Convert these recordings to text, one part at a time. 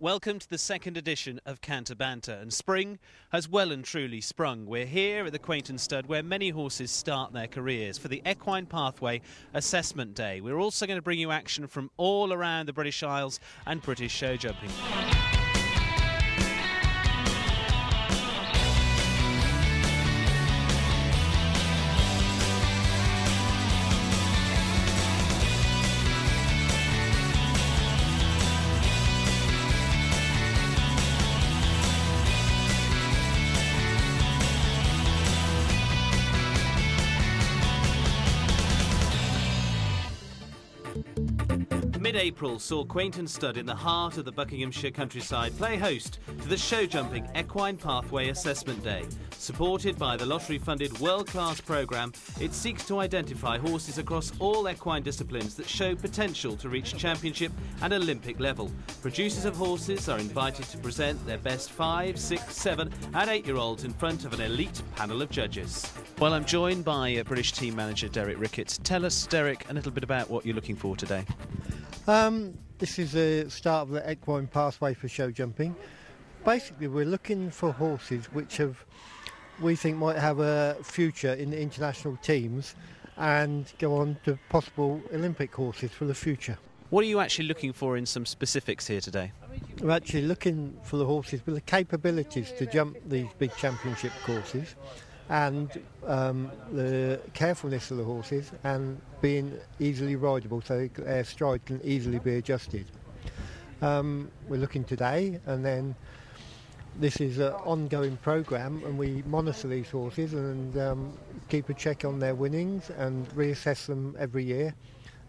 Welcome to the second edition of Canter Banter, and spring has well and truly sprung. We're here at the Quainton Stud where many horses start their careers for the Equine Pathway Assessment Day. We're also going to bring you action from all around the British Isles and British show jumping. Mid-April saw Quainton Stud in the heart of the Buckinghamshire countryside play host to the Showjumping Equine Pathway Assessment Day. Supported by the lottery-funded world-class programme, it seeks to identify horses across all equine disciplines that show potential to reach championship and Olympic level. Producers of horses are invited to present their best 5, 6, 7 and 8-year-olds in front of an elite panel of judges. Well, I'm joined by British team manager Derek Ricketts. Tell us, Derek, a little bit about what you're looking for today. This is the start of the Equine Pathway for show jumping. Basically, we're looking for horses which we think might have a future in the international teams and go on to possible Olympic horses for the future. What are you actually looking for in some specifics here today? We're actually looking for the horses with the capabilities to jump these big championship courses, and the carefulness of the horses and being easily rideable, so their stride can easily be adjusted. We're looking today, and then this is an ongoing programme, and we monitor these horses and keep a check on their winnings and reassess them every year,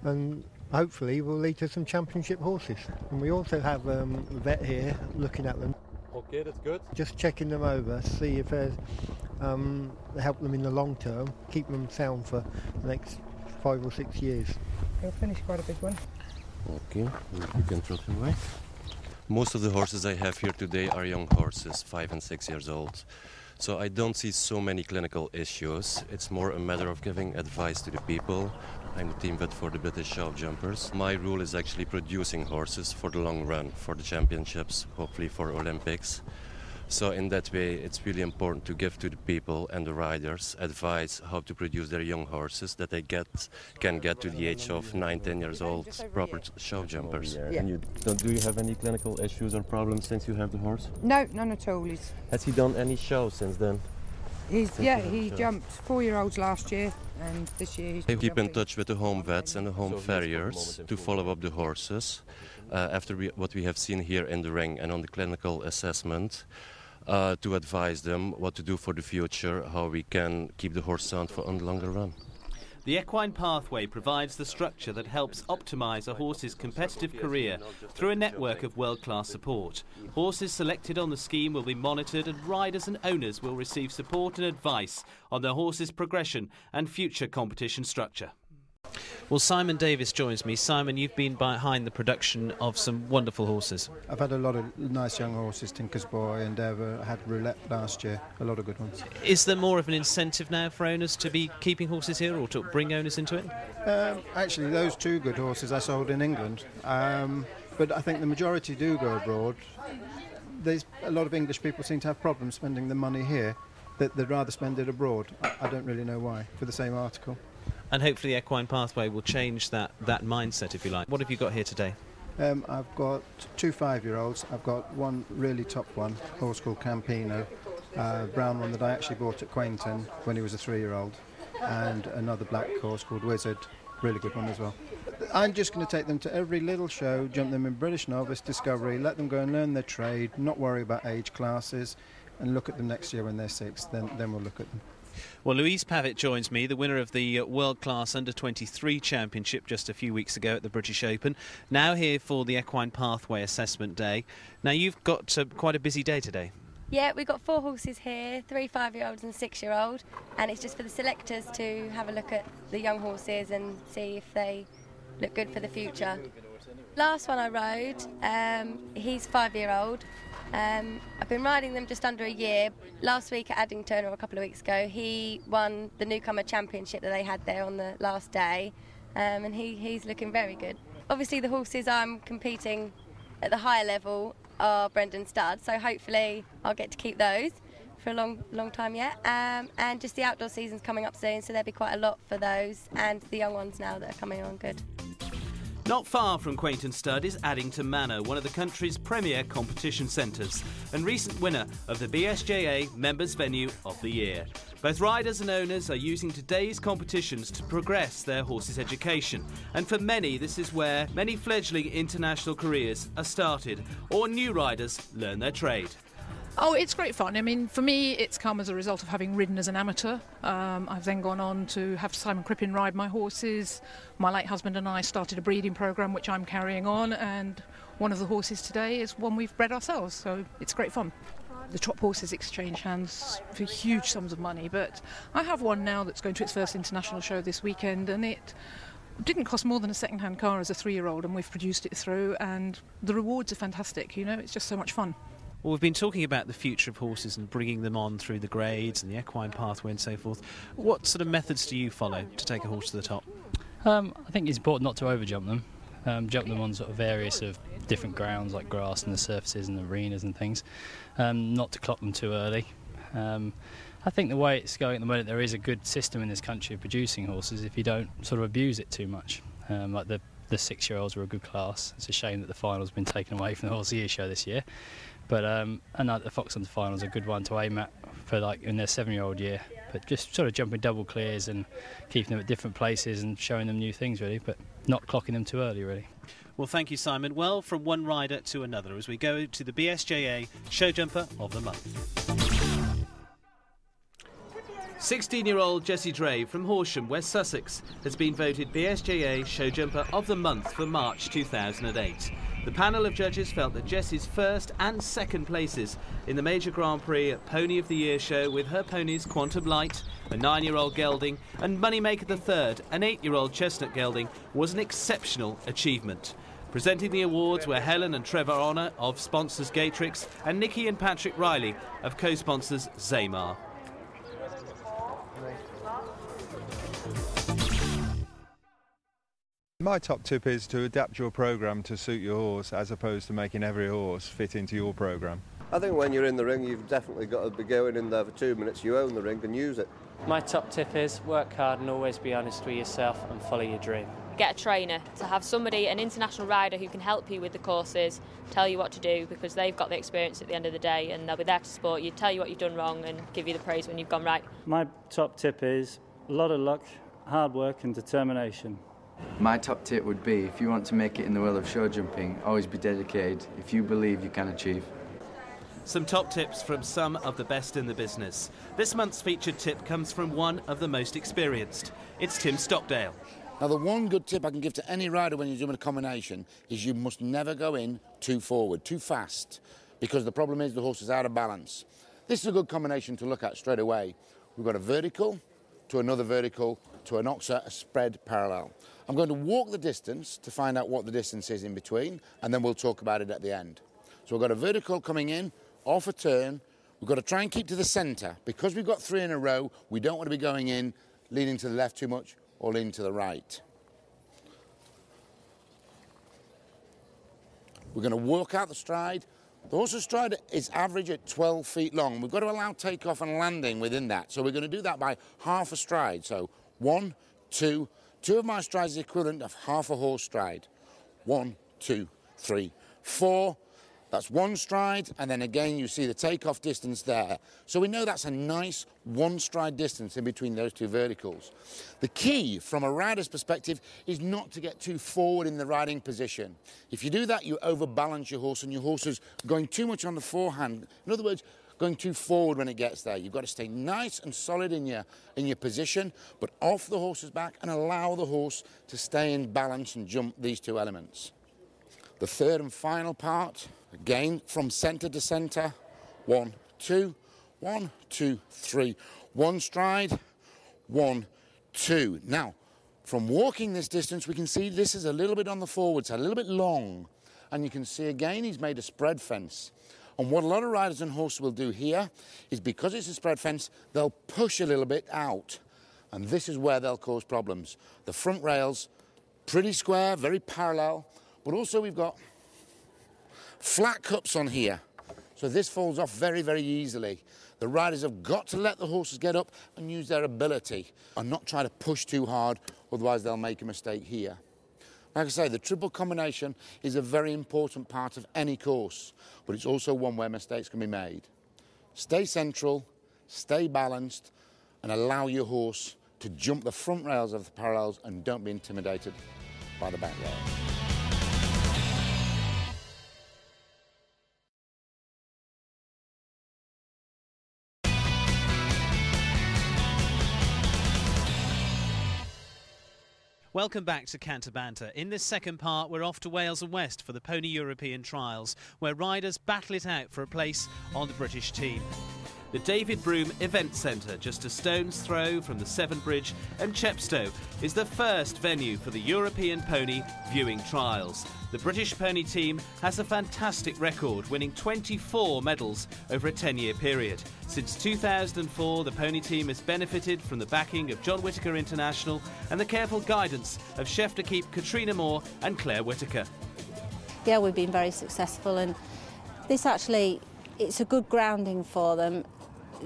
and hopefully will lead to some championship horses. And we also have a vet here looking at them. Okay, that's good. Just checking them over, see if there's help them in the long term, keep them sound for the next 5 or 6 years. He'll finish quite a big one. Okay, you can throw them away. Most of the horses I have here today are young horses, 5 and 6 years old. So I don't see so many clinical issues. It's more a matter of giving advice to the people. I'm the team vet for the British Showjumpers. My rule is actually producing horses for the long run, for the championships, hopefully for Olympics. So in that way, it's really important to give to the people and the riders advice how to produce their young horses that they can get to the age of 9, 10 years old, proper show jumpers. Yeah. And do you have any clinical issues or problems since you have the horse? No, none at all. Has he done any shows since then? He jumped 4-year-olds last year, and this year he's They keep in jumping. touch with the home vets and the home farriers to follow up the horses after what we have seen here in the ring and on the clinical assessment, to advise them what to do for the future, how we can keep the horse sound for on the longer run. The Equine Pathway provides the structure that helps optimise a horse's competitive career through a network of world-class support. Horses selected on the scheme will be monitored, and riders and owners will receive support and advice on their horse's progression and future competition structure. Well, Simon Davis joins me. Simon, you've been behind the production of some wonderful horses. I've had a lot of nice young horses, Tinker's Boy, Endeavour. I had Roulette last year, a lot of good ones. Is there more of an incentive now for owners to be keeping horses here, or to bring owners into it? Actually, those 2 good horses I sold in England, but I think the majority do go abroad. There's a lot of English people seem to have problems spending the money here, that they'd rather spend it abroad. I don't really know why, for the same article. And hopefully the Equine Pathway will change that mindset, if you like. What have you got here today? I've got 2 5-year-olds. I've got one really top one, horse called Campino, brown one that I actually bought at Quainton when he was a 3-year-old, and another black horse called Wizard, really good one as well. I'm just going to take them to every little show, jump them in British Novice, Discovery, let them go and learn their trade, not worry about age classes, and look at them next year when they're 6, then we'll look at them. Well, Louise Pavitt joins me, the winner of the world-class Under-23 Championship just a few weeks ago at the British Open, now here for the Equine Pathway Assessment Day. Now, you've got quite a busy day today. Yeah, we've got 4 horses here, 3 5-year-olds and 6-year-old, and it's just for the selectors to have a look at the young horses and see if they look good for the future. Last one I rode, he's 5-year-old. I've been riding them just under a year. Last week at Addington, or a couple of weeks ago, he won the newcomer championship that they had there on the last day, and he's looking very good. Obviously the horses I'm competing at the higher level are Brendan studs, so hopefully I'll get to keep those for a long time yet. And just the outdoor season's coming up soon, so there'll be quite a lot for those, and the young ones now that are coming on good. Not far from Quainton Stud is Addington Manor, one of the country's premier competition centres, and recent winner of the BSJA Members Venue of the Year. Both riders and owners are using today's competitions to progress their horses' education, and for many this is where many fledgling international careers are started, or new riders learn their trade. Oh, it's great fun. I mean, for me, it's come as a result of having ridden as an amateur. I've then gone on to have Simon Crippen ride my horses. My late husband and I started a breeding programme, which I'm carrying on, and one of the horses today is one we've bred ourselves, so it's great fun. The top horses exchange hands for huge sums of money, but I have one now that's going to its first international show this weekend, and it didn't cost more than a second-hand car as a 3-year-old, and we've produced it through, and the rewards are fantastic, you know, it's just so much fun. Well, we've been talking about the future of horses and bringing them on through the grades and the equine pathway and so forth. What sort of methods do you follow to take a horse to the top? I think it's important not to overjump them. Jump them on sort of various of different grounds like grass and the surfaces and the arenas and things. Not to clock them too early. I think the way it's going at the moment, there is a good system in this country of producing horses if you don't sort of abuse it too much. Like the 6-year-olds were a good class. It's a shame that the final's been taken away from the Horse of the Year show this year. But and the Fox Hunter final's a good one to aim at for like in their 7-year-old year. But just sort of jumping double clears and keeping them at different places and showing them new things really, but not clocking them too early really. Well, thank you, Simon. Well, from one rider to another as we go to the BSJA Showjumper of the Month. 16-year-old Jessie Dray from Horsham, West Sussex, has been voted BSJA Showjumper of the Month for March 2008. The panel of judges felt that Jessie's first and second places in the Major Grand Prix Pony of the Year show with her ponies Quantum Light, a 9-year-old gelding, and Moneymaker III, an 8-year-old chestnut gelding, was an exceptional achievement. Presenting the awards were Helen and Trevor Honour of sponsors Gatrix and Nikki and Patrick Riley of co-sponsors Zaymar. My top tip is to adapt your programme to suit your horse as opposed to making every horse fit into your programme. I think when you're in the ring you've definitely got to be going in there for 2 minutes, you own the ring and use it. My top tip is work hard and always be honest with yourself and follow your dream. Get a trainer, to have somebody, an international rider who can help you with the courses, tell you what to do because they've got the experience at the end of the day and they'll be there to support you, tell you what you've done wrong and give you the praise when you've gone right. My top tip is a lot of luck, hard work and determination. My top tip would be, if you want to make it in the world of show jumping, always be dedicated. If you believe, you can achieve. Some top tips from some of the best in the business. This month's featured tip comes from one of the most experienced. It's Tim Stockdale. Now, the one good tip I can give to any rider when you're doing a combination is you must never go in too forward, too fast, because the problem is the horse is out of balance. This is a good combination to look at straight away. We've got a vertical to another vertical to an oxa, a spread parallel. I'm going to walk the distance to find out what the distance is in between, and then we'll talk about it at the end. So we've got a vertical coming in, off a turn. We've got to try and keep to the centre. Because we've got 3 in a row, we don't want to be going in, leaning to the left too much, or leaning to the right. We're going to walk out the stride. The horse's stride is average at 12 feet long. We've got to allow takeoff and landing within that. So we're going to do that by half a stride. So 1, 2, 2 of my strides is equivalent of half a horse stride. 1, 2, 3, 4. That's 1 stride, and then again you see the takeoff distance there. So we know that's a nice 1 stride distance in between those 2 verticals. The key from a rider's perspective is not to get too forward in the riding position. If you do that, you overbalance your horse, and your horse is going too much on the forehand. In other words, going too forward when it gets there. You've got to stay nice and solid in your position, but off the horse's back and allow the horse to stay in balance and jump these 2 elements. The third and final part, again from centre to centre. 1, 2, 1, 2, 3. 1 stride, 1, 2. Now, from walking this distance, we can see this is a little bit on the forward side, a little bit long. And you can see again he's made a spread fence. And what a lot of riders and horses will do here is, because it's a spread fence, they'll push a little bit out. And this is where they'll cause problems. The front rails, pretty square, very parallel, but also we've got Flat cups on here, so this falls off very, very easily. The riders have got to let the horses get up and use their ability and not try to push too hard, otherwise they'll make a mistake here. Like I say, the triple combination is a very important part of any course, but it's also one where mistakes can be made. Stay central, stay balanced, and allow your horse to jump the front rails of the parallels and don't be intimidated by the back rails. Welcome back to Canter Banter. In this second part, we're off to Wales and West for the Pony European Trials, where riders battle it out for a place on the British team. The David Broome Event Centre, just a stone's throw from the Severn Bridge and Chepstow, is the first venue for the European Pony Viewing Trials. The British pony team has a fantastic record, winning 24 medals over a 10-year period. Since 2004, the pony team has benefited from the backing of John Whittaker International and the careful guidance of chef d'equipe Katrina Moore and Claire Whittaker. Yeah, we've been very successful, and this actually, it's a good grounding for them.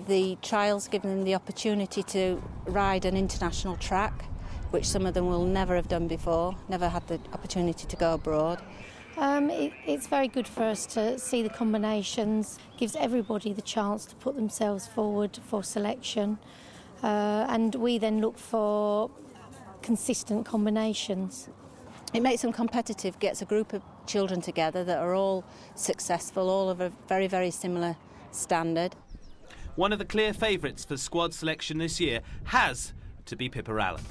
The trials give them the opportunity to ride an international track, which some of them will never have done before, never had the opportunity to go abroad. It's very good for us to see the combinations, gives everybody the chance to put themselves forward for selection, and we then look for consistent combinations. It makes them competitive, gets a group of children together that are all successful, all of a very, very similar standard. One of the clear favourites for squad selection this year has to be Pippa Allen.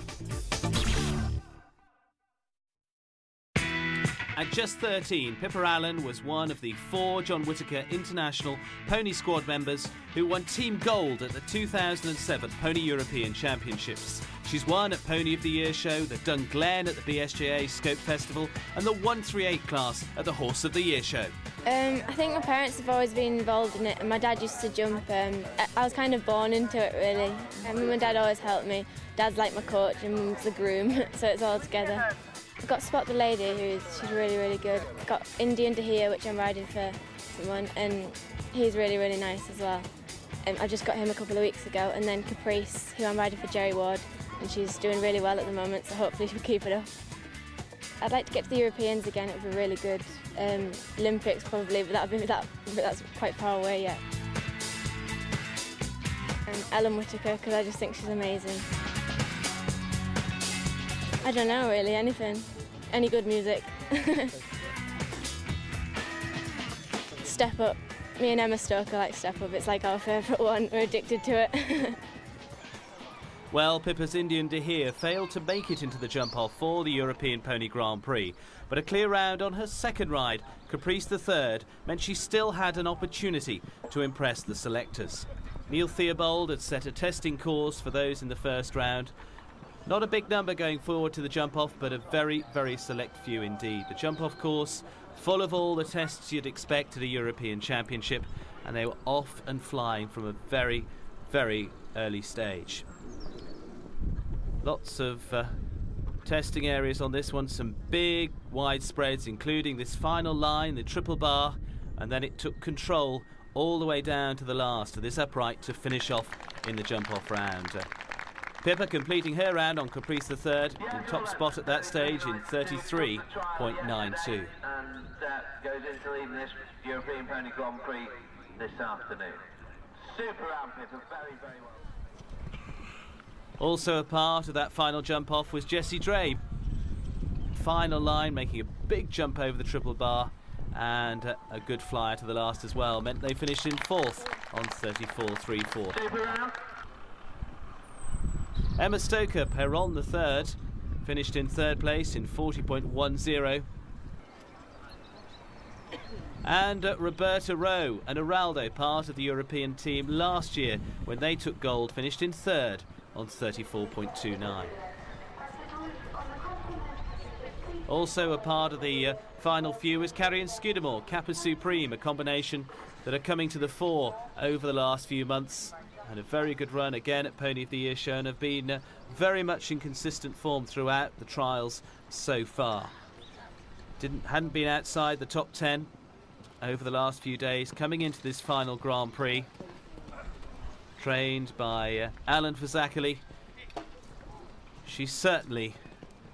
At just 13, Pippa Allen was one of the 4 John Whittaker International Pony Squad members who won Team Gold at the 2007 Pony European Championships. She's won at Pony of the Year show, the Dun Glen at the BSJA Scope Festival and the 138 class at the Horse of the Year show. I think my parents have always been involved in it, and my dad used to jump. I was kind of born into it, really. My dad always helped me. Dad's like my coach and Mum's the groom, so it's all together. I've got Spot the Lady, she's really, really good. I've got Indian to Here, which I'm riding for someone, and he's really, really nice as well. I just got him a couple of weeks ago, and then Caprice, who I'm riding for Jerry Ward, and she's doing really well at the moment, so hopefully she'll keep it up. I'd like to get to the Europeans again, it would be really good. Olympics probably, but that's quite far away yet. Ellen Whittaker, because I just think she's amazing. I don't know really, anything. Any good music. Step Up. Me and Emma Stoker like Step Up, it's like our favourite one, we're addicted to it. Well, Pippa's Indian De Here failed to make it into the jump-off for the European Pony Grand Prix, but a clear round on her second ride, Caprice III, meant she still had an opportunity to impress the selectors. Neil Theobald had set a testing course for those in the first round. Not a big number going forward to the jump-off, but a very, very select few indeed. The jump-off course, full of all the tests you'd expect at a European Championship, and they were off and flying from a very, very early stage. Lots of testing areas on this one, some big wide spreads, including this final line, the triple bar, and then it took control all the way down to the last, to this upright, to finish off in the jump-off round. Pippa completing her round on Caprice III, in top spot at that stage in 33.92. And that goes into leading this European Pony Grand Prix this afternoon. Super round, Pippa, very, very well. Also a part of that final jump-off was Jessie Dray. Final line, making a big jump over the triple bar, and a good flyer to the last as well. Meant they finished in 4th on 34.34. Emma Stoker, Perron the third, finished in 3rd place in 40.10. And Roberta Rowe and Araldo, part of the European team last year when they took gold, finished in 3rd on 34.29. Also a part of the final few was Carrie and Scudamore, Kappa Supreme, a combination that are coming to the fore over the last few months. And a very good run again at Pony of the Year show, and have been very much in consistent form throughout the trials so far. Hadn't been outside the top 10 over the last few days coming into this final Grand Prix. Trained by Alan Fazakali. She certainly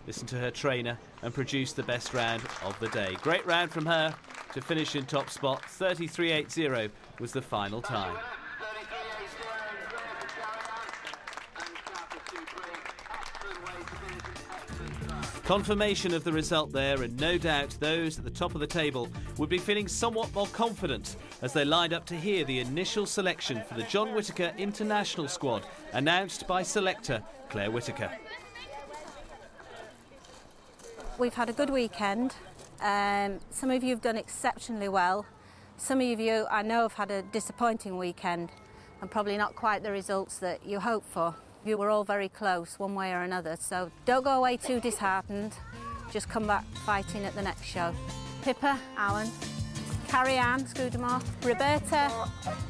listened to her trainer and produced the best round of the day. Great round from her to finish in top spot. 33.80 was the final time. Confirmation of the result there, and no doubt those at the top of the table would be feeling somewhat more confident as they lined up to hear the initial selection for the John Whittaker International squad, announced by selector Claire Whittaker. We've had a good weekend. Some of you have done exceptionally well. Some of you I know have had a disappointing weekend and probably not quite the results that you hoped for. You were all very close one way or another, so don't go away too disheartened. Just come back fighting at the next show. Pippa, Alan, Carrie-Anne, Scudamore, Roberta,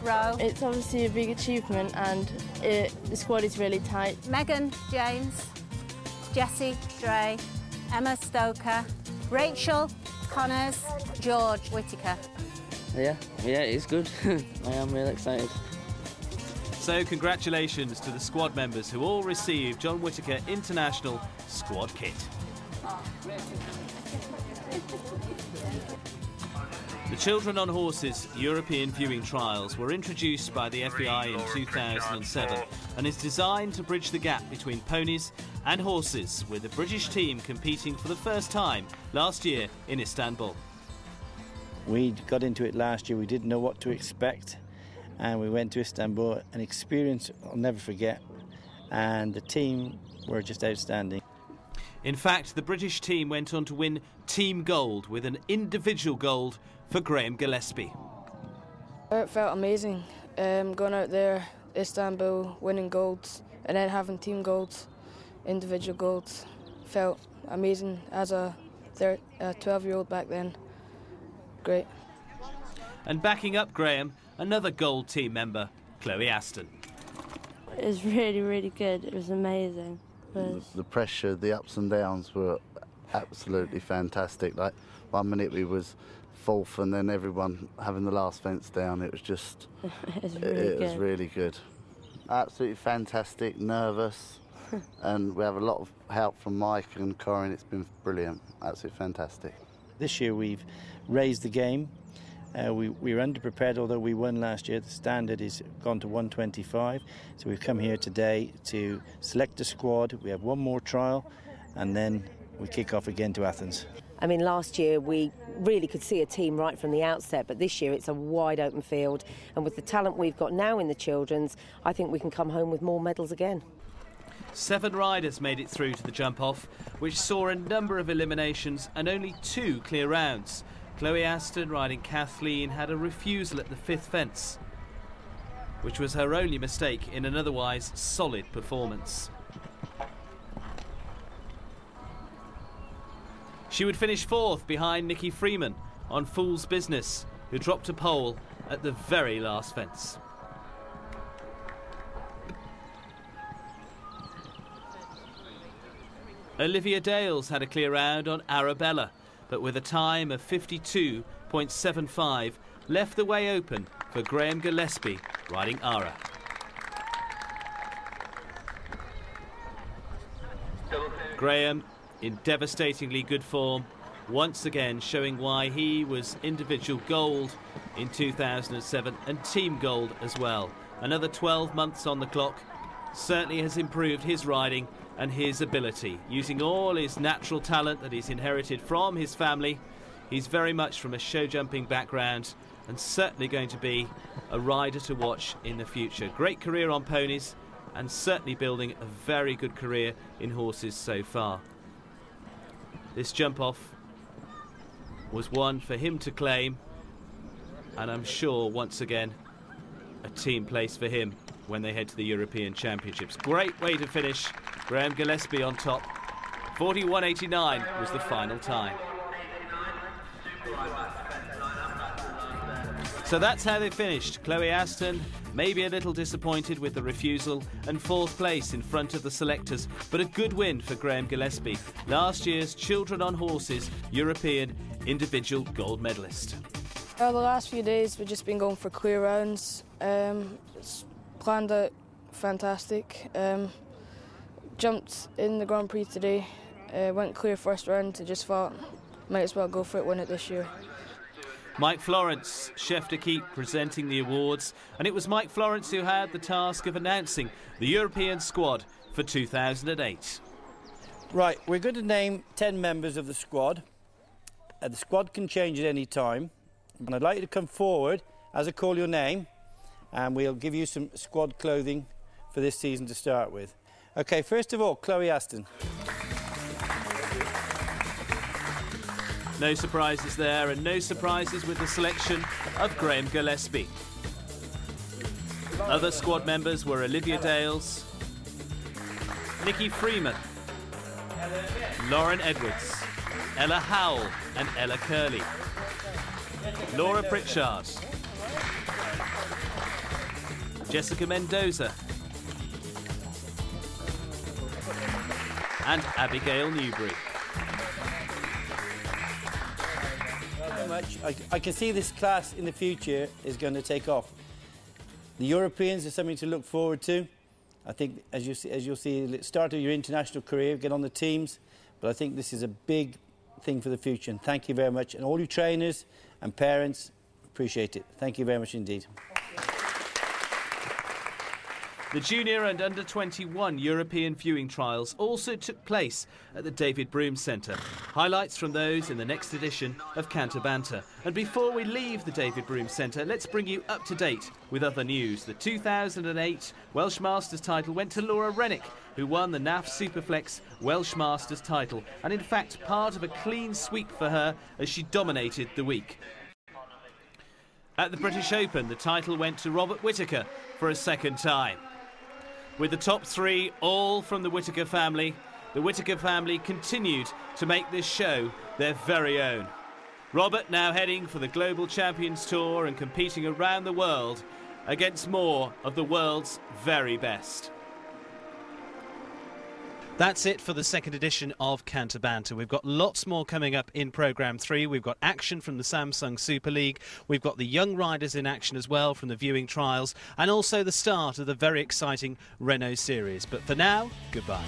Ro. It's obviously a big achievement and the squad is really tight. Megan, James, Jessie, Dre, Emma Stoker, Rachel, Connors, George Whittaker. Yeah, it's good. I am really excited. So congratulations to the squad members who all received John Whittaker International squad kit. The Children on Horses European Viewing Trials were introduced by the FEI in 2007 and is designed to bridge the gap between ponies and horses, with the British team competing for the first time last year in Istanbul. We got into it last year, we didn't know what to expect, and we went to Istanbul, an experience I'll never forget, and the team were just outstanding. In fact, the British team went on to win team gold with an individual gold for Graham Gillespie. It felt amazing, going out there, Istanbul, winning golds, and then having team golds, individual golds. Felt amazing as a 12-year-old back then. Great. And backing up Graham, another gold team member, Chloe Aston. It was really, really good. It was amazing. The pressure, the ups and downs were absolutely fantastic. Like 1 minute we was fourth and then everyone having the last fence down. It was just, it was really good. Absolutely fantastic, nervous, and we have a lot of help from Mike and Corinne. It's been brilliant, absolutely fantastic. This year we've raised the game. We were underprepared, although we won last year. The standard is gone to 125. So we've come here today to select a squad. We have one more trial, and then we kick off again to Athens. I mean, last year we really could see a team right from the outset, but this year it's a wide open field. And with the talent we've got now in the children's, I think we can come home with more medals again. 7 riders made it through to the jump-off, which saw a number of eliminations and only 2 clear rounds. Chloe Aston, riding Kathleen, had a refusal at the 5th fence, which was her only mistake in an otherwise solid performance. She would finish 4th behind Nikki Freeman on Fool's Business, who dropped a pole at the very last fence. Olivia Dales had a clear round on Arabella, but with a time of 52.75, left the way open for Graham Gillespie riding Ara. Graham, in devastatingly good form, once again showing why he was individual gold in 2007 and team gold as well. Another 12 months on the clock certainly has improved his riding and his ability, using all his natural talent that he's inherited from his family. He's very much from a show jumping background and certainly going to be a rider to watch in the future. Great career on ponies and certainly building a very good career in horses so far. This jump off was one for him to claim, and I'm sure once again a team place for him when they head to the European Championships. Great way to finish. Graham Gillespie on top. 41.89 was the final time. So that's how they finished. Chloe Aston, maybe a little disappointed with the refusal, and 4th place in front of the selectors, but a good win for Graham Gillespie, last year's Children on Horses European individual gold medalist. The last few days we've just been going for clear rounds. It's planned out fantastic. Jumped in the Grand Prix today, went clear first round, so just thought might as well go for it, win it this year. Mike Florence, chef d'équipe, presenting the awards, and it was Mike Florence who had the task of announcing the European squad for 2008. Right, we're going to name 10 members of the squad. The squad can change at any time, and I'd like you to come forward as I call your name, and we'll give you some squad clothing for this season to start with. OK, first of all, Chloe Aston. No surprises there, and no surprises with the selection of Graham Gillespie. Other squad members were Olivia Dales, Nikki Freeman, Lauren Edwards, Ella Howell and Ella Curley, Laura Pritchard, Jessica Mendoza and Abigail Newbury. Very much. I can see this class in the future is going to take off. The Europeans are something to look forward to. I think, as you'll see, start of your international career, get on the teams. But I think this is a big thing for the future. And thank you very much. And all you trainers and parents, appreciate it. Thank you very much indeed. The junior and under-21 European viewing trials also took place at the David Broom Centre. Highlights from those in the next edition of Canter Banter. And before we leave the David Broom Centre, let's bring you up to date with other news. The 2008 Welsh Masters title went to Laura Rennick, who won the NAF Superflex Welsh Masters title, and in fact part of a clean sweep for her as she dominated the week. At the British Open, the title went to Robert Whittaker for a second time. With the top three all from the Whittaker family continued to make this show their very own. Robert now heading for the Global Champions Tour and competing around the world against more of the world's very best. That's it for the second edition of Canter Banter. We've got lots more coming up in Programme 3. We've got action from the Samsung Super League. We've got the young riders in action as well from the viewing trials, and also the start of the very exciting Renault Series. But for now, goodbye.